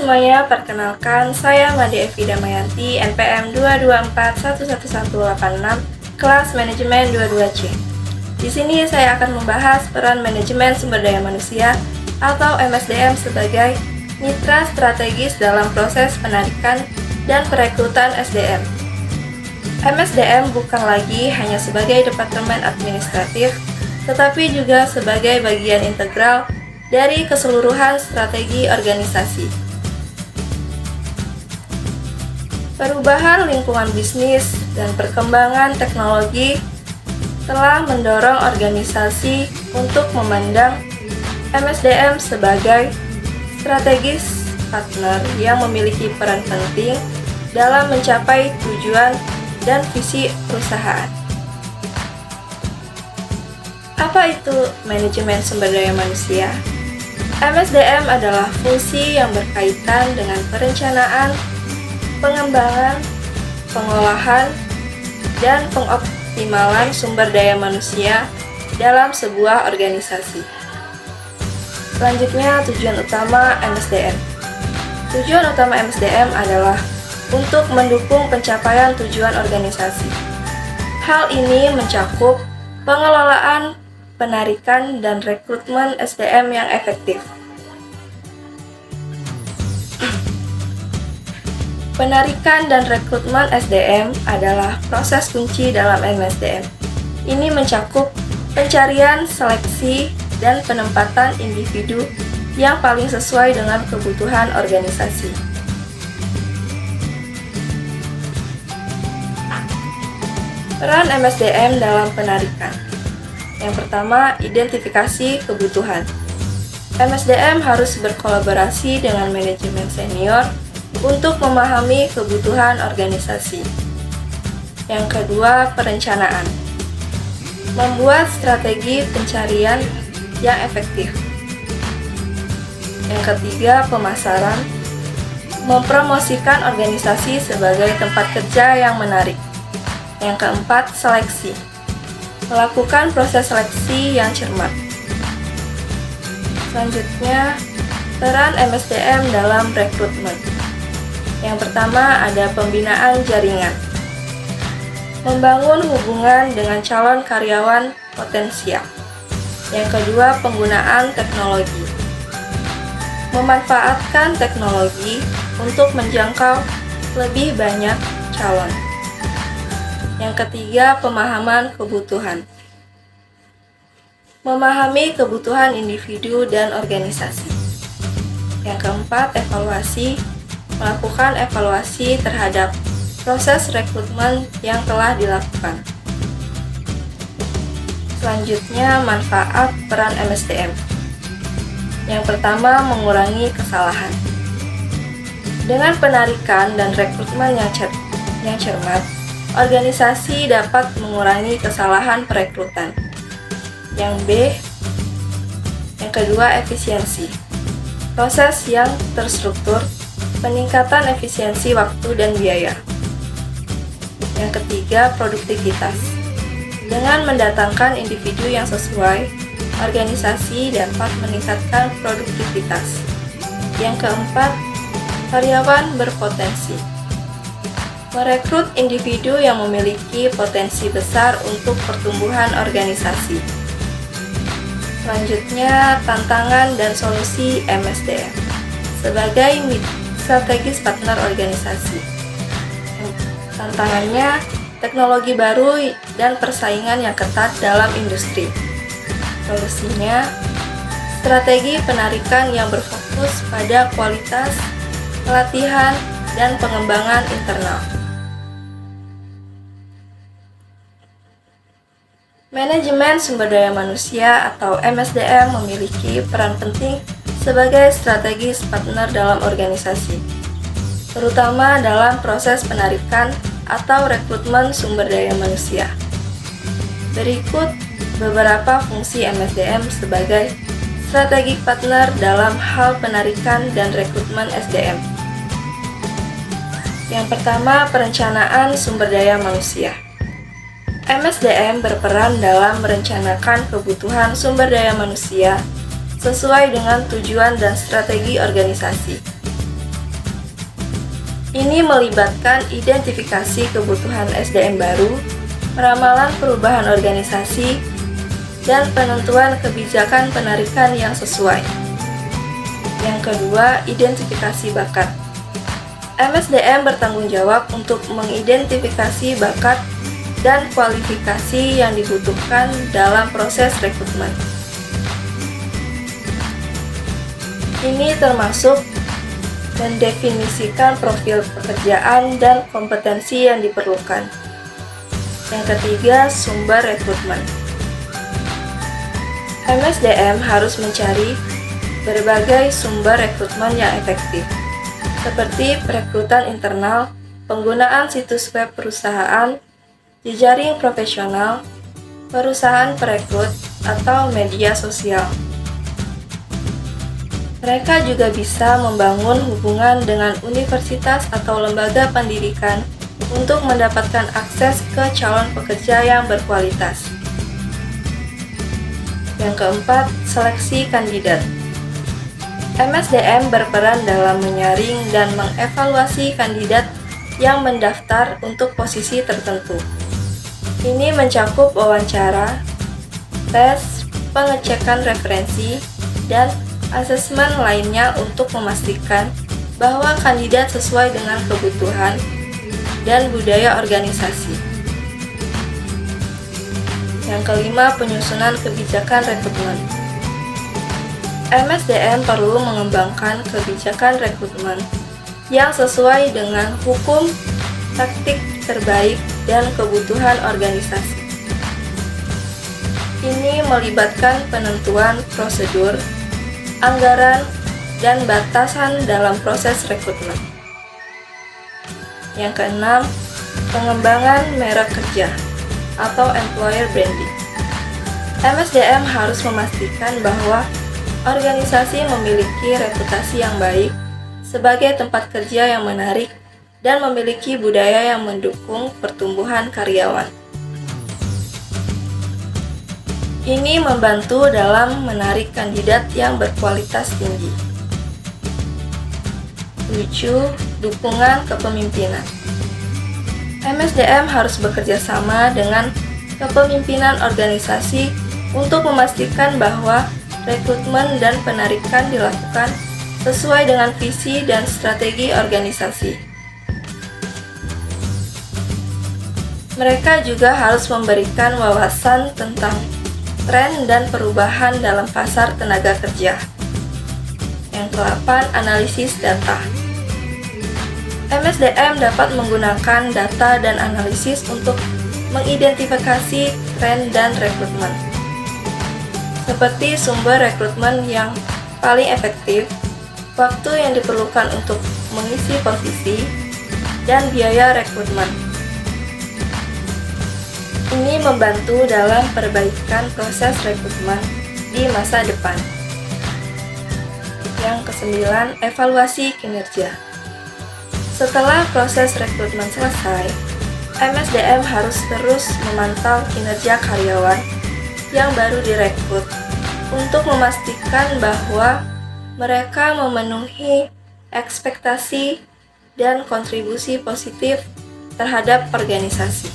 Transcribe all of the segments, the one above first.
semuanya, perkenalkan saya Made Evi Damayanti, NPM 224111186, kelas Manajemen 22C. Di sini saya akan membahas peran manajemen sumber daya manusia atau MSDM sebagai mitra strategis dalam proses penarikan dan perekrutan SDM. MSDM bukan lagi hanya sebagai departemen administratif, tetapi juga sebagai bagian integral dari keseluruhan strategi organisasi. Perubahan lingkungan bisnis dan perkembangan teknologi telah mendorong organisasi untuk memandang MSDM sebagai strategis partner yang memiliki peran penting dalam mencapai tujuan dan visi perusahaan. Apa itu manajemen sumber daya manusia? MSDM adalah fungsi yang berkaitan dengan perencanaan, pengembangan, pengolahan, dan pengoptimalan sumber daya manusia dalam sebuah organisasi. Selanjutnya, tujuan utama MSDM. Tujuan utama MSDM adalah untuk mendukung pencapaian tujuan organisasi. Hal ini mencakup pengelolaan, penarikan, dan rekrutmen SDM yang efektif. Penarikan dan rekrutmen SDM adalah proses kunci dalam MSDM. Ini mencakup pencarian, seleksi, dan penempatan individu yang paling sesuai dengan kebutuhan organisasi. Peran MSDM dalam penarikan. Yang pertama, identifikasi kebutuhan. MSDM harus berkolaborasi dengan manajemen senior untuk memahami kebutuhan organisasi. Yang kedua, perencanaan. Membuat strategi pencarian yang efektif. Yang ketiga, pemasaran. Mempromosikan organisasi sebagai tempat kerja yang menarik. Yang keempat, seleksi. Melakukan proses seleksi yang cermat. Selanjutnya, peran MSDM dalam rekrutmen. Yang pertama, ada pembinaan jaringan. Membangun hubungan dengan calon karyawan potensial. Yang kedua, penggunaan teknologi. Memanfaatkan teknologi untuk menjangkau lebih banyak calon. Yang ketiga, pemahaman kebutuhan. Memahami kebutuhan individu dan organisasi. Yang keempat, evaluasi. Melakukan evaluasi terhadap proses rekrutmen yang telah dilakukan. Selanjutnya, manfaat peran MSDM. Yang pertama, mengurangi kesalahan. Dengan penarikan dan rekrutmen yang cermat, organisasi dapat mengurangi kesalahan perekrutan. Yang kedua, efisiensi. Proses yang terstruktur, peningkatan efisiensi waktu dan biaya. Yang ketiga, produktivitas. Dengan mendatangkan individu yang sesuai, organisasi dapat meningkatkan produktivitas. Yang keempat, karyawan berpotensi. Merekrut individu yang memiliki potensi besar untuk pertumbuhan organisasi. Selanjutnya, tantangan dan solusi MSDM sebagai strategis partner organisasi. Tantangannya, teknologi baru dan persaingan yang ketat dalam industri. Solusinya, strategi penarikan yang berfokus pada kualitas, pelatihan, dan pengembangan internal. Manajemen sumber daya manusia atau MSDM memiliki peran penting sebagai strategis partner dalam organisasi, terutama dalam proses penarikan atau rekrutmen sumber daya manusia. Berikut beberapa fungsi MSDM sebagai strategi partner dalam hal penarikan dan rekrutmen SDM. Yang pertama, perencanaan sumber daya manusia. MSDM berperan dalam merencanakan kebutuhan sumber daya manusia sesuai dengan tujuan dan strategi organisasi. Ini melibatkan identifikasi kebutuhan SDM baru, peramalan perubahan organisasi, dan penentuan kebijakan penarikan yang sesuai. Yang kedua, identifikasi bakat. MSDM bertanggung jawab untuk mengidentifikasi bakat dan kualifikasi yang dibutuhkan dalam proses rekrutmen. Ini termasuk mendefinisikan profil pekerjaan dan kompetensi yang diperlukan. Yang ketiga, sumber rekrutmen. MSDM harus mencari berbagai sumber rekrutmen yang efektif, seperti perekrutan internal, penggunaan situs web perusahaan, jejaring profesional, perusahaan perekrut, atau media sosial. Mereka juga bisa membangun hubungan dengan universitas atau lembaga pendidikan untuk mendapatkan akses ke calon pekerja yang berkualitas. Yang keempat, seleksi kandidat. MSDM berperan dalam menyaring dan mengevaluasi kandidat yang mendaftar untuk posisi tertentu. Ini mencakup wawancara, tes, pengecekan referensi, dan asesmen lainnya untuk memastikan bahwa kandidat sesuai dengan kebutuhan dan budaya organisasi. Yang kelima, penyusunan kebijakan rekrutmen. MSDM perlu mengembangkan kebijakan rekrutmen yang sesuai dengan hukum, taktik terbaik, dan kebutuhan organisasi. Ini melibatkan penentuan prosedur, anggaran, dan batasan dalam proses rekrutmen. Yang keenam, pengembangan merek kerja atau employer branding. MSDM harus memastikan bahwa organisasi memiliki reputasi yang baik sebagai tempat kerja yang menarik dan memiliki budaya yang mendukung pertumbuhan karyawan. Ini membantu dalam menarik kandidat yang berkualitas tinggi. 7. Dukungan kepemimpinan. MSDM harus bekerja sama dengan kepemimpinan organisasi untuk memastikan bahwa rekrutmen dan penarikan dilakukan sesuai dengan visi dan strategi organisasi. Mereka juga harus memberikan wawasan tentang tren dan perubahan dalam pasar tenaga kerja. Yang ke-8, analisis data. MSDM dapat menggunakan data dan analisis untuk mengidentifikasi tren dan rekrutmen, seperti sumber rekrutmen yang paling efektif, waktu yang diperlukan untuk mengisi posisi, dan biaya rekrutmen. Ini membantu dalam perbaikan proses rekrutmen di masa depan. Yang ke-9, evaluasi kinerja. Setelah proses rekrutmen selesai, MSDM harus terus memantau kinerja karyawan yang baru direkrut untuk memastikan bahwa mereka memenuhi ekspektasi dan kontribusi positif terhadap organisasi.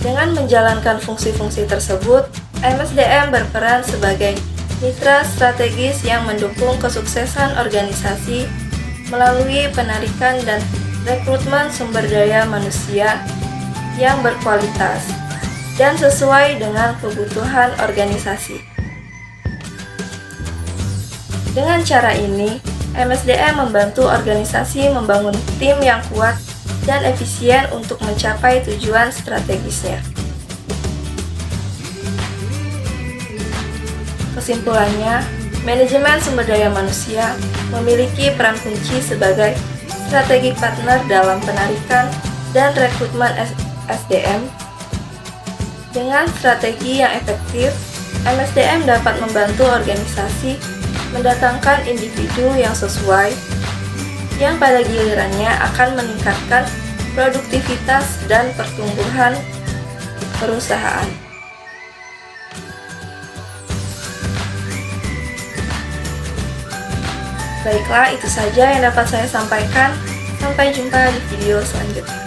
Dengan menjalankan fungsi-fungsi tersebut, MSDM berperan sebagai mitra strategis yang mendukung kesuksesan organisasi melalui penarikan dan rekrutmen sumber daya manusia yang berkualitas dan sesuai dengan kebutuhan organisasi. Dengan cara ini, MSDM membantu organisasi membangun tim yang kuat dan efisien untuk mencapai tujuan strategisnya. Kesimpulannya, manajemen sumber daya manusia memiliki peran kunci sebagai strategi partner dalam penarikan dan rekrutmen SDM. Dengan strategi yang efektif, MSDM dapat membantu organisasi mendatangkan individu yang sesuai, yang pada gilirannya akan meningkatkan produktivitas dan pertumbuhan perusahaan. Baiklah, itu saja yang dapat saya sampaikan. Sampai jumpa di video selanjutnya.